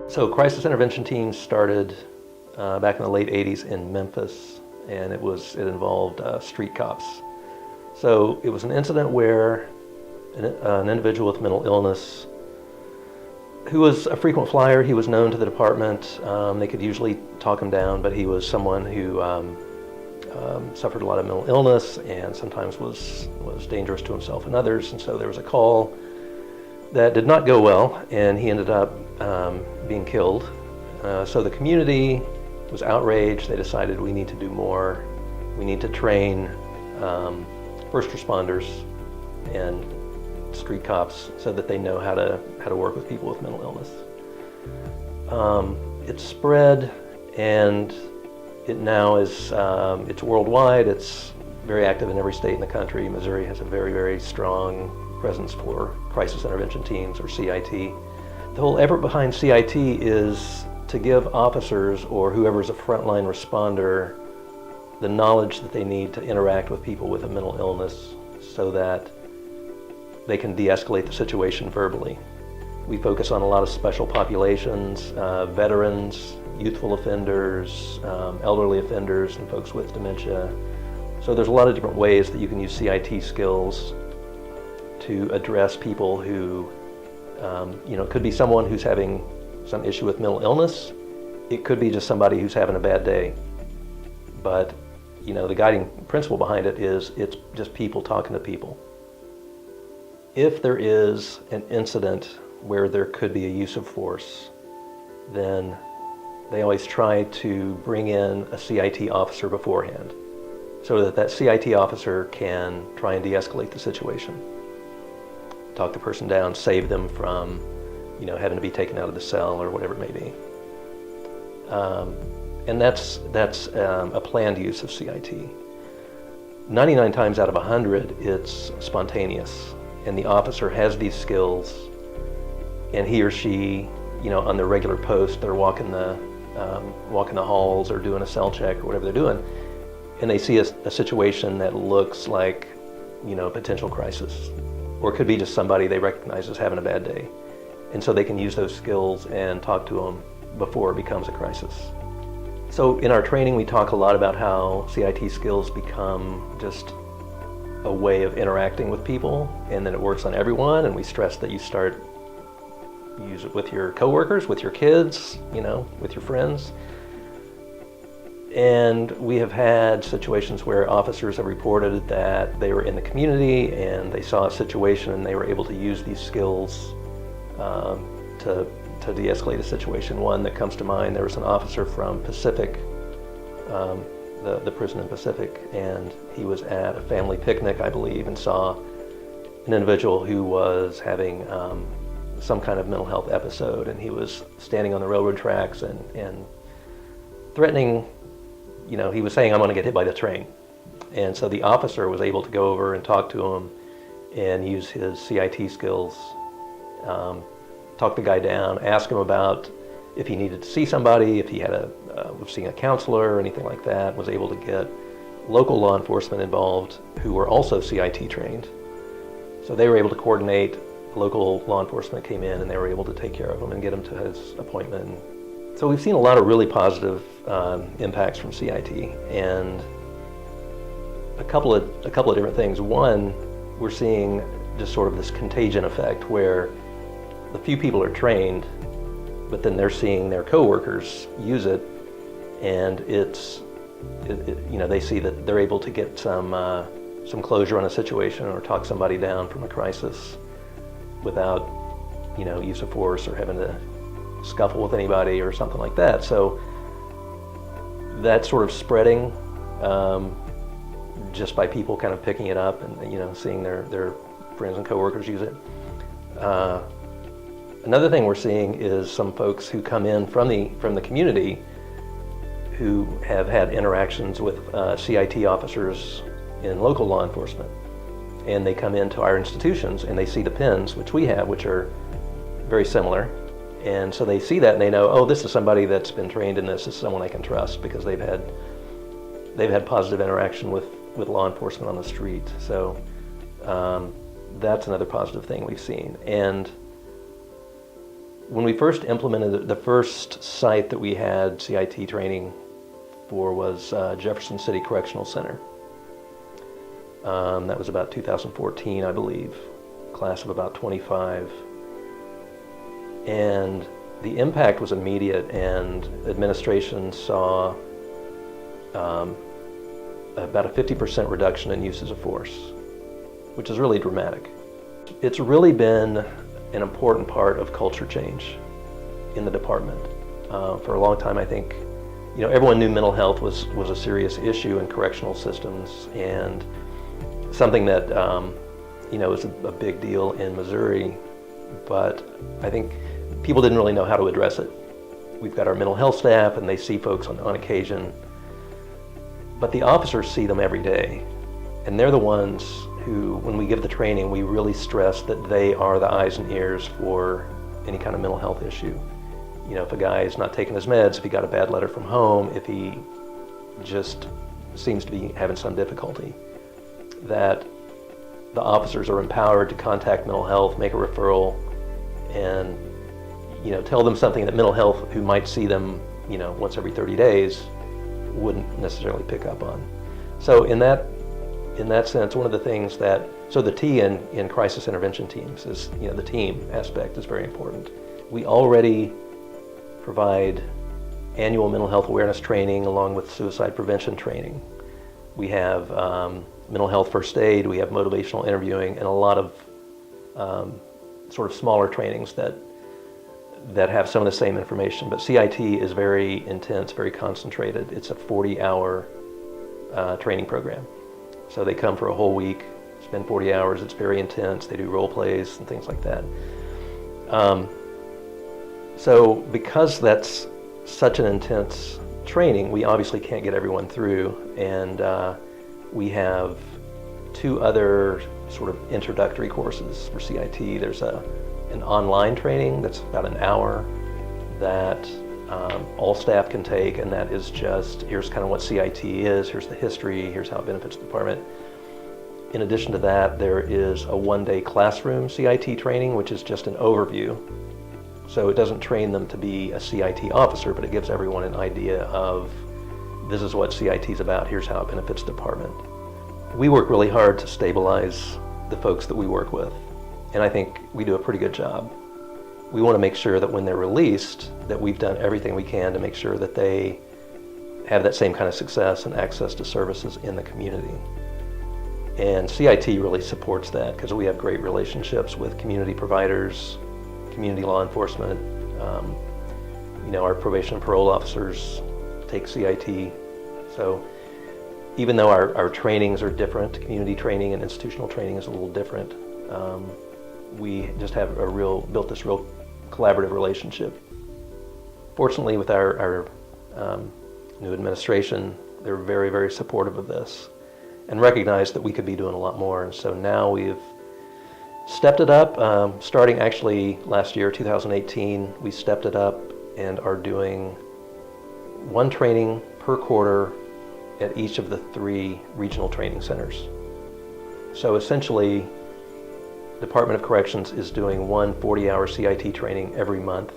So crisis intervention teams started back in the late 80s in Memphis, and it involved street cops. So it was an incident where an individual with mental illness who was a frequent flyer. He was known to the department. They could usually talk him down, but he was someone who suffered a lot of mental illness and sometimes was dangerous to himself and others. And so there was a call that did not go well, and he ended up being killed. So the community was outraged. They decided we need to do more. We need to train first responders and street cops so that they know how to work with people with mental illness. It spread, and it now is it's worldwide. It's very active in every state in the country. Missouri has a very, very strong presence for crisis intervention teams, or CIT. The whole effort behind CIT is to give officers or whoever's a frontline responder the knowledge that they need to interact with people with a mental illness so that they can de-escalate the situation verbally. We focus on a lot of special populations, veterans, youthful offenders, elderly offenders, and folks with dementia. So there's a lot of different ways that you can use CIT skills to address people who, it could be someone who's having some issue with mental illness. It could be just somebody who's having a bad day. But, the guiding principle behind it is it's just people talking to people. If there is an incident where there could be a use of force, then they always try to bring in a CIT officer beforehand so that that CIT officer can try and de-escalate the situation. Talk the person down, save them from, having to be taken out of the cell or whatever it may be. And that's a planned use of CIT. 99 times out of 100, it's spontaneous, and the officer has these skills, and he or she, on their regular post, they're walking the halls or doing a cell check or whatever they're doing, and they see a situation that looks like, potential crisis. Or it could be just somebody they recognize as having a bad day. And so they can use those skills and talk to them before it becomes a crisis. So in our training, we talk a lot about how CIT skills become just a way of interacting with people, and then it works on everyone, and we stress that you use it with your coworkers, with your kids, with your friends. And we have had situations where officers have reported that they were in the community and they saw a situation and they were able to use these skills to de-escalate a situation. One that comes to mind, there was an officer from Pacific, the prison in Pacific, and he was at a family picnic, I believe, and saw an individual who was having some kind of mental health episode, and he was standing on the railroad tracks and threatening. He was saying, "I'm going to get hit by the train." And so the officer was able to go over and talk to him and use his CIT skills, talk the guy down, ask him about if he needed to see somebody, if he was seeing a counselor or anything like that, was able to get local law enforcement involved who were also CIT trained. So they were able to coordinate. Local law enforcement came in and they were able to take care of him and get him to his appointment. So we've seen a lot of really positive impacts from CIT, and a couple of different things. One, we're seeing just sort of this contagion effect where the few people are trained, but then they're seeing their coworkers use it, and they see that they're able to get some closure on a situation or talk somebody down from a crisis without use of force or having to scuffle with anybody or something like that. So that's sort of spreading just by people kind of picking it up and seeing their friends and coworkers use it. Another thing we're seeing is some folks who come in from the community who have had interactions with CIT officers in local law enforcement, and they come into our institutions and they see the pins, which we have, which are very similar. And so they see that and they know, oh, this is somebody that's been trained in this. This is someone I can trust because they've had positive interaction with law enforcement on the street. So that's another positive thing we've seen. And When we first implemented it, the first site that we had CIT training for was Jefferson City Correctional Center. That was about 2014, I believe, class of about 25. And the impact was immediate, and administration saw about a 50% reduction in uses of force, which is really dramatic. It's really been an important part of culture change in the department. For a long time, I think, everyone knew mental health was a serious issue in correctional systems, and something that, is a big deal in Missouri, but I think people didn't really know how to address it. We've got our mental health staff, and they see folks on occasion, but the officers see them every day, and they're the ones who, when we give the training, we really stress that they are the eyes and ears for any kind of mental health issue. If a guy is not taking his meds, if he got a bad letter from home, if he just seems to be having some difficulty, that the officers are empowered to contact mental health, make a referral, and tell them something that mental health, who might see them once every 30 days, wouldn't necessarily pick up on. So in that sense, one of the things so the T in crisis intervention teams is, the team aspect is very important. We already provide annual mental health awareness training along with suicide prevention training. We have mental health first aid, we have motivational interviewing, and a lot of sort of smaller trainings that have some of the same information. But CIT is very intense, very concentrated. It's a 40-hour training program. So they come for a whole week, spend 40 hours. It's very intense. They do role plays and things like that. So because that's such an intense training, we obviously can't get everyone through, and we have 2 other sort of introductory courses for CIT. There's an online training that's about an hour that all staff can take, and that is just, here's kind of what CIT is, here's the history, here's how it benefits the department. In addition to that, there is a 1-day classroom CIT training, which is just an overview. So it doesn't train them to be a CIT officer, but it gives everyone an idea of, this is what CIT is about, here's how it benefits the department. We work really hard to stabilize the folks that we work with, and I think we do a pretty good job. We want to make sure that when they're released, that we've done everything we can to make sure that they have that same kind of success and access to services in the community. And CIT really supports that, because we have great relationships with community providers, community law enforcement. Our probation and parole officers take CIT. So even though our trainings are different, community training and institutional training is a little different, we just have built this real collaborative relationship. Fortunately, with our new administration, they're very, very supportive of this and recognize that we could be doing a lot more. And so now we've stepped it up, starting actually last year, 2018, we stepped it up and are doing 1 training per quarter at each of the 3 regional training centers. So essentially, Department of Corrections is doing 1 40-hour CIT training every month,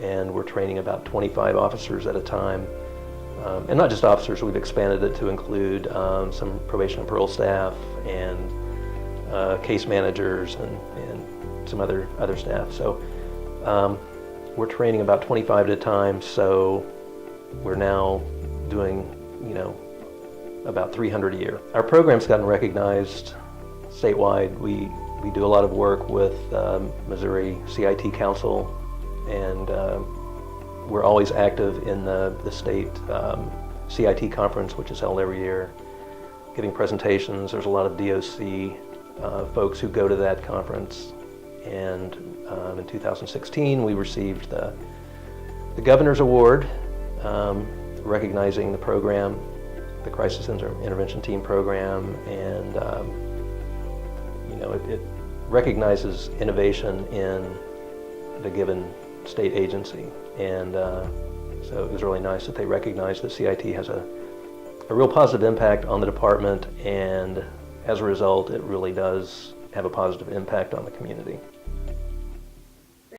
and we're training about 25 officers at a time. And not just officers, we've expanded it to include some probation and parole staff and case managers and some other staff. So we're training about 25 at a time, so we're now doing, about 300 a year. Our program's gotten recognized statewide. We do a lot of work with Missouri CIT Council, and we're always active in the state CIT conference, which is held every year, giving presentations. There's a lot of DOC folks who go to that conference, and in 2016 we received the Governor's Award, recognizing the program, the Crisis Intervention Team program, and it recognizes innovation in the given state agency. And so it was really nice that they recognized that CIT has a real positive impact on the department, and as a result, it really does have a positive impact on the community.